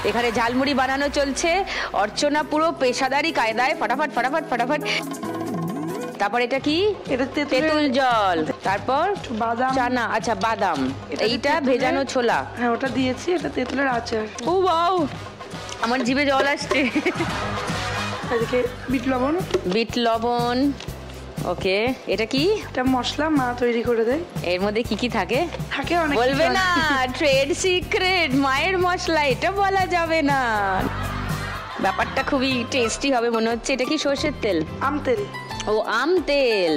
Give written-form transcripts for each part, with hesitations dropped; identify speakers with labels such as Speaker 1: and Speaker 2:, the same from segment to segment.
Speaker 1: এখানে ঝালমুড়ি বানানো চলছে। অর্চনা পুরো পেশাদারি কায়দায় ফটাফট ফটাফট ফটাফট। তারপর এটা কি?
Speaker 2: এটা
Speaker 1: তেঁতুল জল, তারপর
Speaker 2: বাদাম,
Speaker 1: চানা, আচ্ছা বাদাম, এইটা ভেজানো ছোলা।
Speaker 2: হ্যাঁ ওটা দিয়েছি, এটা তেঁতুলের আচার।
Speaker 1: ও ওয়াও, আমার জিভে জল আসছে।
Speaker 2: এদিকে বিট লবণ।
Speaker 1: বিট লবণ, ওকে। এটা কি?
Speaker 2: এটা মশলা মা তৈরি করে দেয়।
Speaker 1: এর মধ্যে কি কি থাকে?
Speaker 2: থাকে অনেক,
Speaker 1: বলবে না, ট্রেড সিক্রেট, মায়ের মশলা, এটা বলা যাবে না। ব্যাপারটা খুবই টেস্টি হবে মনে হচ্ছে। এটা কি সর্ষের তেল?
Speaker 2: আম তেল।
Speaker 1: ও আম তেল।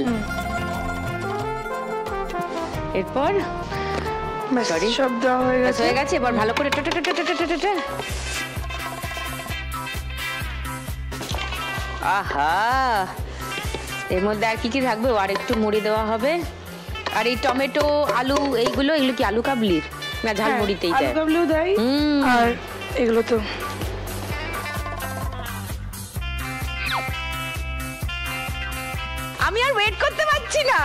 Speaker 1: এরপর সরি
Speaker 2: সব দেওয়া হয়ে গেছে।
Speaker 1: হয়ে গেছে। এবার ভালো করে আহা, এর মধ্যে আর কি কি থাকবে? আর একটু মুড়ি দেওয়া হবে। আর এই টমেটো, আলু, এগুলো কি আলু কাবলির না ঝালমুড়িতেই দেয়?
Speaker 2: আলু কাবলিও দেয়। আর এগুলো তো
Speaker 1: আমি আর ওয়েট করতে পারছি না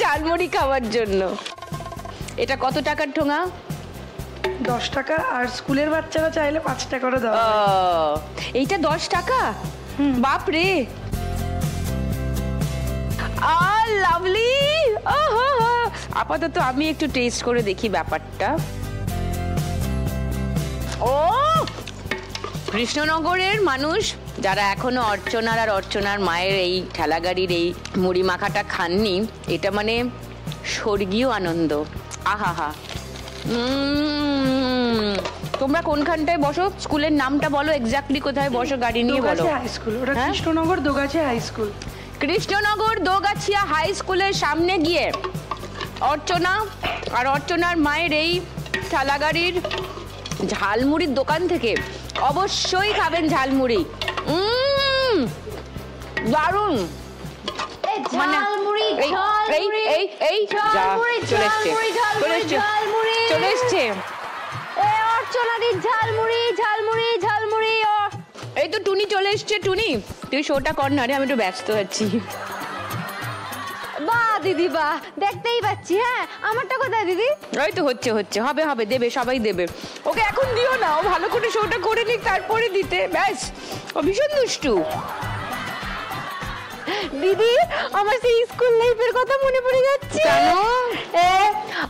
Speaker 1: ঝালমুড়ি খাওয়ার জন্য। এটা কত টাকার ঠোঙা?
Speaker 2: 10 টাকা। আর স্কুলের বাচ্চারা চাইলে 5 টাকা করে দেওয়া।
Speaker 1: এইটা 10 টাকা? বাপ রে, লাভলি। আপাতত আমি একটু টেস্ট করে দেখি ব্যাপারটা। ও কৃষ্ণনগরের মানুষ যারা এখনো অর্চনার আর অর্চনার মায়ের এই ঠেলাগাড়ির এই মুড়ি মাখাটা খাননি, এটা মানে স্বর্গীয় আনন্দ। আহা, তোমরা কোনখানটায় বসো? স্কুলের নামটা বলো, এক্স্যাক্টলি কোথায় বসো গাড়ি নিয়ে বলো।
Speaker 2: High school. ওটা Krishnanagar Dogachhia high school.
Speaker 1: Krishnanagar Dogachhia high স্কুলের সামনে গিয়ে অর্চনা আর অর্চনার মায়ের এই ঠালাগাড়ির ঝালমুড়ির দোকান থেকে অবশ্যই খাবেন ঝালমুড়ি। দারুণ। মানে চলে এসছে অর্চনাদির ঝালমুড়ি ঝালমুড়ি ঝালমুড়ি। এই তো টুনি চলে এসছে। টুনি, তুই শোটা কর না রে, আমি একটু ব্যস্ত আছি।
Speaker 3: বাহ দিদি বাহ, দেখতেই পাচ্ছি। হ্যাঁ আমারটা কোথায় দিদি?
Speaker 1: ওই তো হচ্ছে হবে দেবে, সবাই দেবে। ওকে এখন দিও না, ও ভালো করে শোটা করে নিক, তারপরে দিতে। ব্যাস, ও ভীষণ দুষ্টু।
Speaker 3: দিদি আমার সেই স্কুল লাইফের কথা মনে পড়ে যাচ্ছে।
Speaker 1: কেন?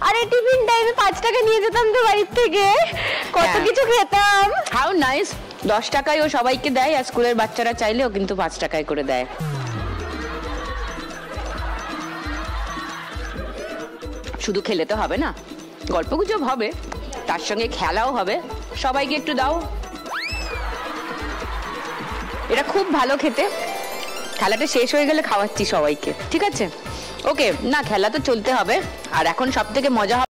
Speaker 3: আরে টিফিন টাইমে 5 টাকা নিয়ে যেতাম তো বাড়ির থেকে, কত কিছু খেতাম।
Speaker 1: How nice. 10 টাকায় ও সবাইকে দেয়, আর স্কুলের বাচ্চারা চাইলেও কিন্তু 5 টাকায় করে দেয়। শুধু খেলে তো হবে না, গল্পগুজব হবে, তার সঙ্গে খেলাও হবে। সবাইকে একটু দাও। এটা খুব ভালো খেতে। খেলাটা শেষ হয়ে গেলে খাওয়াচ্ছি সবাইকে, ঠিক আছে? ওকে, না খেলা তো চলতে হবে। আর এখন সব থেকে মজা হবে